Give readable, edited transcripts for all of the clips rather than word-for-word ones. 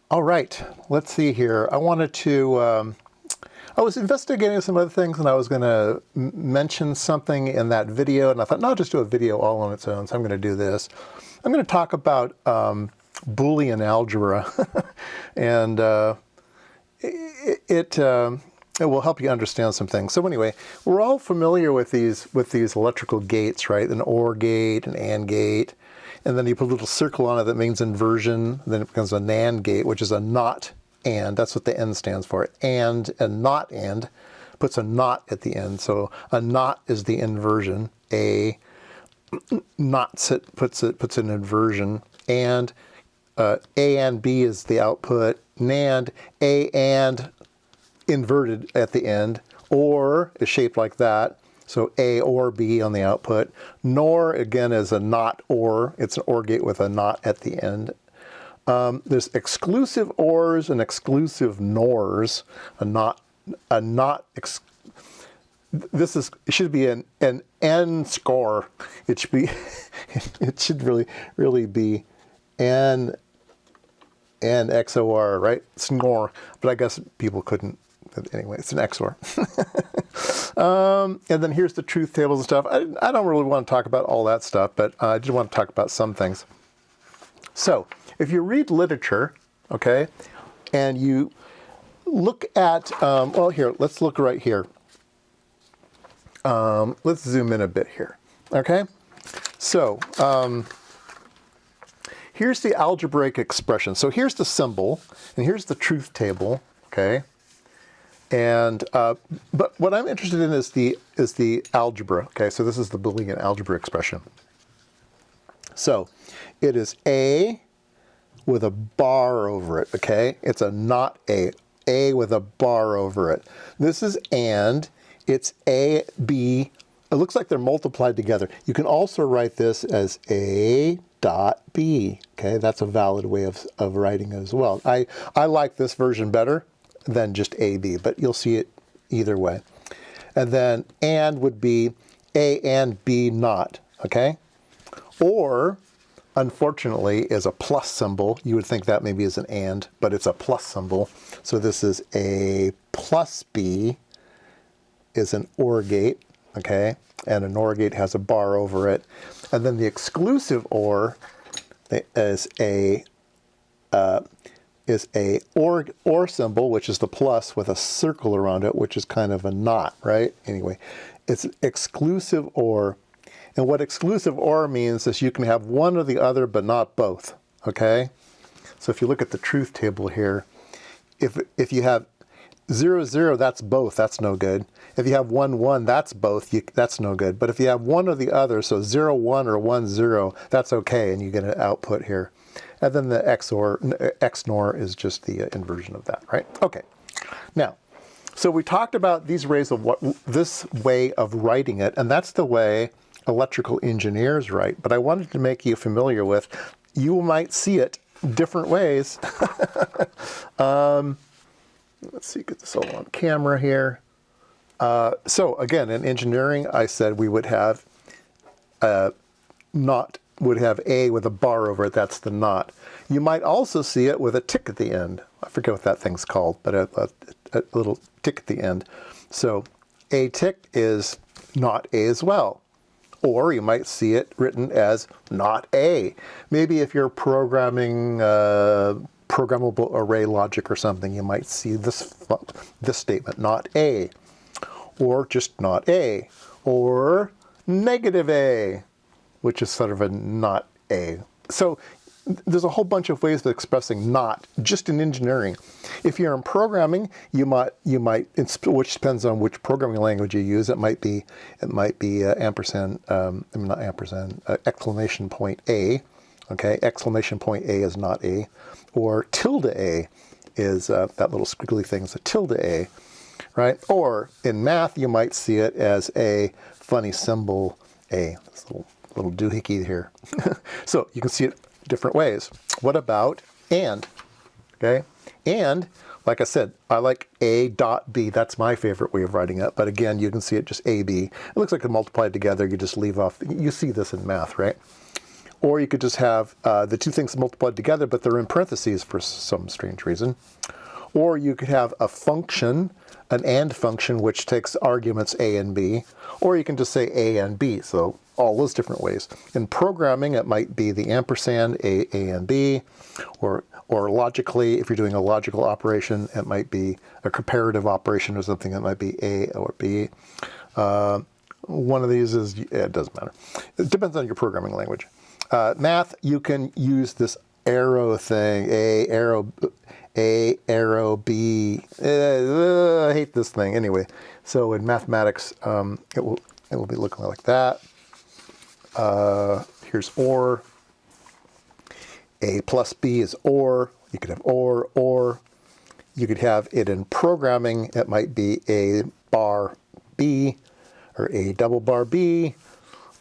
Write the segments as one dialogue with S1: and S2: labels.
S1: All right, let's see here. I wanted to, I was investigating some other things and I was going to mention something in that video, and I thought, no, I'll just do a video all on its own, so I'm going to do this. I'm going to talk about Boolean algebra, and it will help you understand some things. So anyway, we're all familiar with these electrical gates, right? An OR gate, an AND gate, and then you put a little circle on it that means inversion. Then it becomes a NAND gate, which is a not and. That's what the N stands for. And not and puts a not at the end. So a not is the inversion. A not puts an inversion. And A and B is the output. NAND, A and inverted at the end. OR is shaped like that. So A or B on the output. NOR, again, is a not OR. It's an OR gate with a not at the end. There's exclusive ORs and exclusive NORs. It should be an N score. It should be, it should really be N XOR, right? Snore. But I guess people couldn't. Anyway, it's an XOR. And then here's the truth tables and stuff. I don't really want to talk about all that stuff, but I did want to talk about some things. So if you read literature, okay, and you look at, well, here, let's look right here. Let's zoom in a bit here, okay? So here's the algebraic expression. So here's the symbol, and here's the truth table, okay? And but what I'm interested in is the algebra. Okay, so this is the Boolean algebra expression. So it is A with a bar over it. Okay, it's a not A with a bar over it. This is and. It's A B. It looks like they're multiplied together. You can also write this as A dot B. Okay, that's a valid way of writing it as well. I like this version better than just AB, but you'll see it either way. And then and would be A and B not, okay? Or, unfortunately, is a plus symbol. You would think that maybe is an and, but it's a plus symbol. So this is A plus B is an OR gate, okay? And an OR gate has a bar over it. And then the exclusive OR is a OR symbol, which is the plus with a circle around it, which is kind of a not, right? Anyway, it's exclusive OR. And what exclusive OR means is you can have one or the other, but not both, okay? So if you look at the truth table here, if you have 0, 0, that's both, that's no good. If you have 1, 1, that's both, that's no good. But if you have one or the other, so 0, 1 or 1, 0, that's okay, and you get an output here. And then the XNOR is just the inversion of that, right? Okay. Now, so we talked about these ways of this way of writing it, and that's the way electrical engineers write. But I wanted to make you familiar with, you might see it different ways. Let's see, get this all on camera here. So again, in engineering, I said we would have would have A with a bar over it, that's the not. You might also see it with a tick at the end. I forget what that thing's called, but a little tick at the end. So A tick is not A as well. Or you might see it written as not A. Maybe if you're programming programmable array logic or something, you might see this statement, not A. Or just not A. Or negative A, which is sort of a not A. So there's a whole bunch of ways of expressing not just in engineering. If you're in programming, you might, which depends on which programming language you use. It might be ampersand, not ampersand, exclamation point A. Okay, exclamation point A is not A, or tilde A is that little squiggly thing is a tilde A, right? Or in math, you might see it as a funny symbol A. This little doohickey here. So you can see it different ways. What about and? Okay, and like I said, I like A dot B. That's my favorite way of writing it. But again, you can see it just AB. It looks like they're multiplied together. You just leave off. You see this in math, right? Or you could just have the two things multiplied together, but they're in parentheses for some strange reason. Or you could have a function, an AND function, which takes arguments A and B. Or you can just say A and B, so all those different ways. In programming, it might be the ampersand, A and B. Or logically, if you're doing a logical operation, it might be a comparative operation or something. It might be A or B. One of these is, it doesn't matter. It depends on your programming language. Math, you can use this arrow thing, A, arrow, B. I hate this thing. Anyway, so in mathematics, it will be looking like that. Here's OR. A plus B is OR. You could have OR. You could have it in programming. It might be A bar B or A double bar B.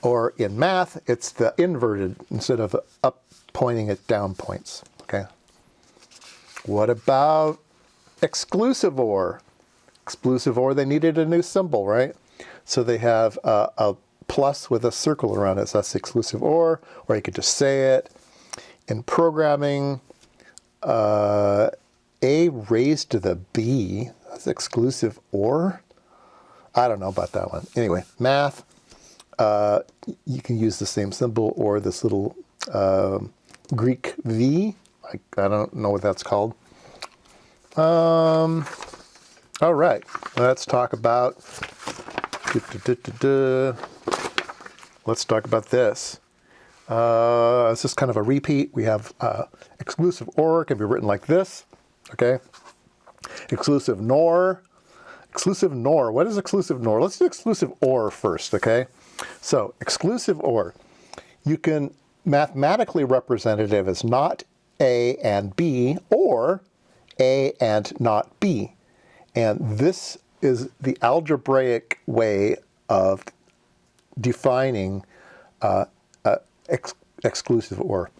S1: Or in math, it's the inverted. Instead of up pointing, it down points. Okay. What about exclusive OR? Exclusive OR, they needed a new symbol, right? So they have a plus with a circle around it. So that's exclusive OR you could just say it. In programming, A raised to the B, that's exclusive OR? I don't know about that one. Anyway, math, you can use the same symbol or this little Greek V. I don't know what that's called. All right, let's talk about let's talk about this. It's just kind of a repeat. We have exclusive OR can be written like this. Okay, exclusive NOR. Exclusive NOR. What is exclusive NOR? Let's do exclusive OR first. Okay, so exclusive OR. You can mathematically represent it as not A and B or A and not B. And this is the algebraic way of defining exclusive OR.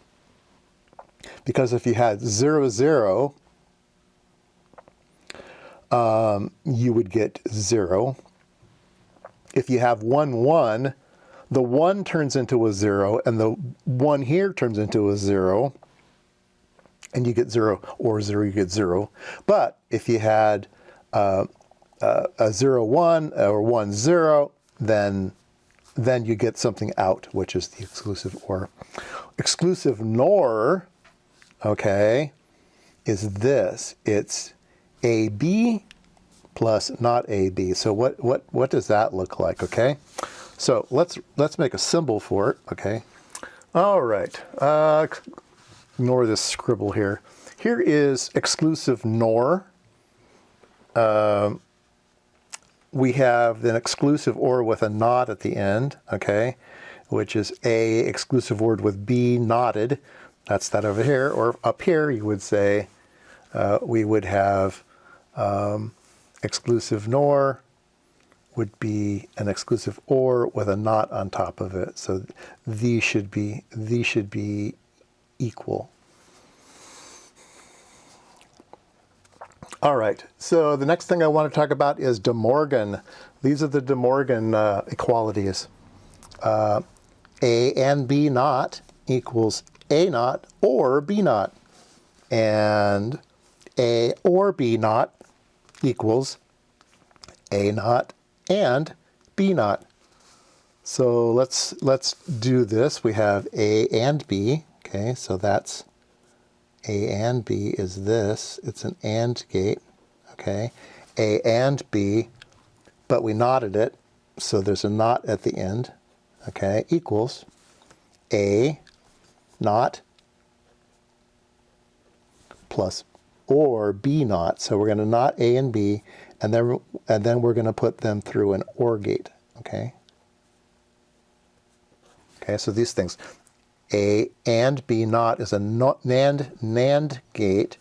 S1: Because if you had 0, 0, you would get 0. If you have 1, 1, the 1 turns into a 0, and the 1 here turns into a 0, and you get 0, or 0, you get 0. But if you had a 0, 1, or 1, 0, then you get something out, which is the exclusive OR. Exclusive NOR, okay, is this. It's AB plus not AB. So what does that look like, okay? So let's make a symbol for it, okay? All right, ignore this scribble here. Here is exclusive NOR. We have an exclusive OR with a not at the end, okay, which is A exclusive OR with B knotted. That's that over here. Or up here, you would say we would have exclusive NOR would be an exclusive OR with a not on top of it. So these should be equal. All right, so the next thing I want to talk about is De Morgan. These are the De Morgan equalities. A and B naught equals A naught or B naught. And A or B naught equals A naught and B naught. So let's do this. We have A and B. Okay, so that's A and B is this. It's an AND gate, okay? A and B, but we knotted it, so there's a not at the end, okay? Equals A naught plus or B naught. So we're going to knot A and B, and then we're going to put them through an OR gate, okay? Okay, so these things. A and B naught is a NAND gate,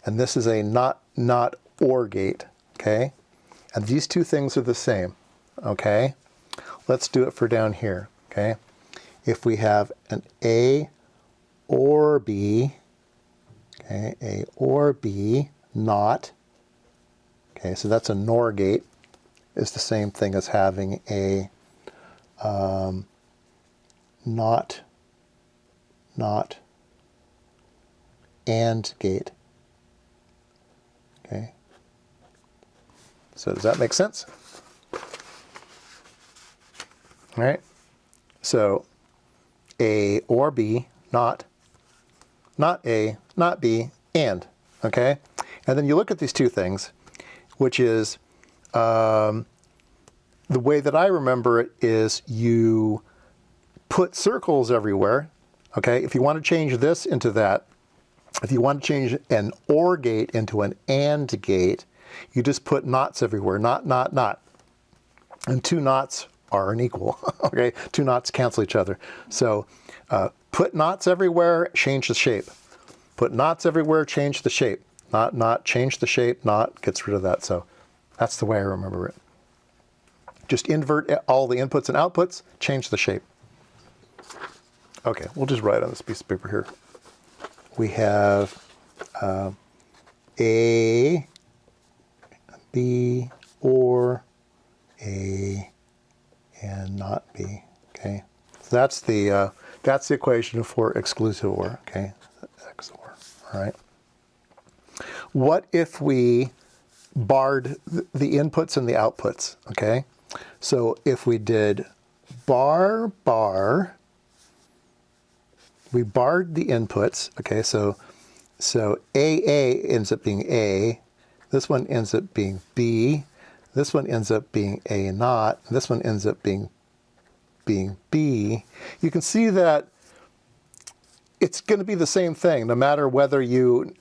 S1: and this is a not OR gate, okay? And these two things are the same, okay? Let's do it for down here, okay? If we have an A or B, okay, A or B not, okay, so that's a NOR gate, is the same thing as having a not not AND gate. Okay. So does that make sense? All right. So A or B, not A, not B, and. Okay. And then you look at these two things, which is the way that I remember it is you put circles everywhere. Okay. If you want to change this into that, if you want to change an OR gate into an AND gate, you just put knots everywhere. Not, not, not. And two knots are unequal. Okay, two knots cancel each other. So put knots everywhere, change the shape. Put knots everywhere, change the shape. Not, not, change the shape, not, gets rid of that. So that's the way I remember it. Just invert all the inputs and outputs, change the shape. Okay, we'll just write on this piece of paper here. We have A, B, or A, and not B. Okay, so that's the equation for exclusive OR. Okay, XOR. All right. What if we barred the inputs and the outputs? Okay, so if we did bar bar, we barred the inputs. Okay, so AA ends up being A. This one ends up being B. This one ends up being A naught. This one ends up being B. You can see that it's going to be the same thing, no matter whether you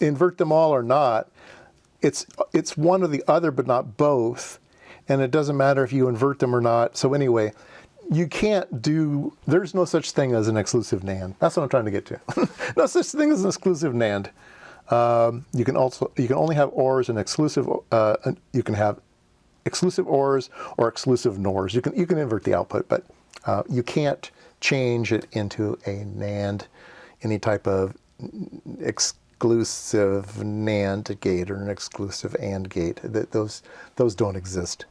S1: invert them all or not. It's one or the other, but not both. And it doesn't matter if you invert them or not. So anyway, you can't do, there's no such thing as an exclusive NAND. That's what I'm trying to get to. No such thing as an exclusive NAND. You can only have ORs and exclusive, you can have exclusive ORs or exclusive NORs. You can invert the output, but you can't change it into a NAND, any type of exclusive NAND gate or an exclusive AND gate. Those don't exist.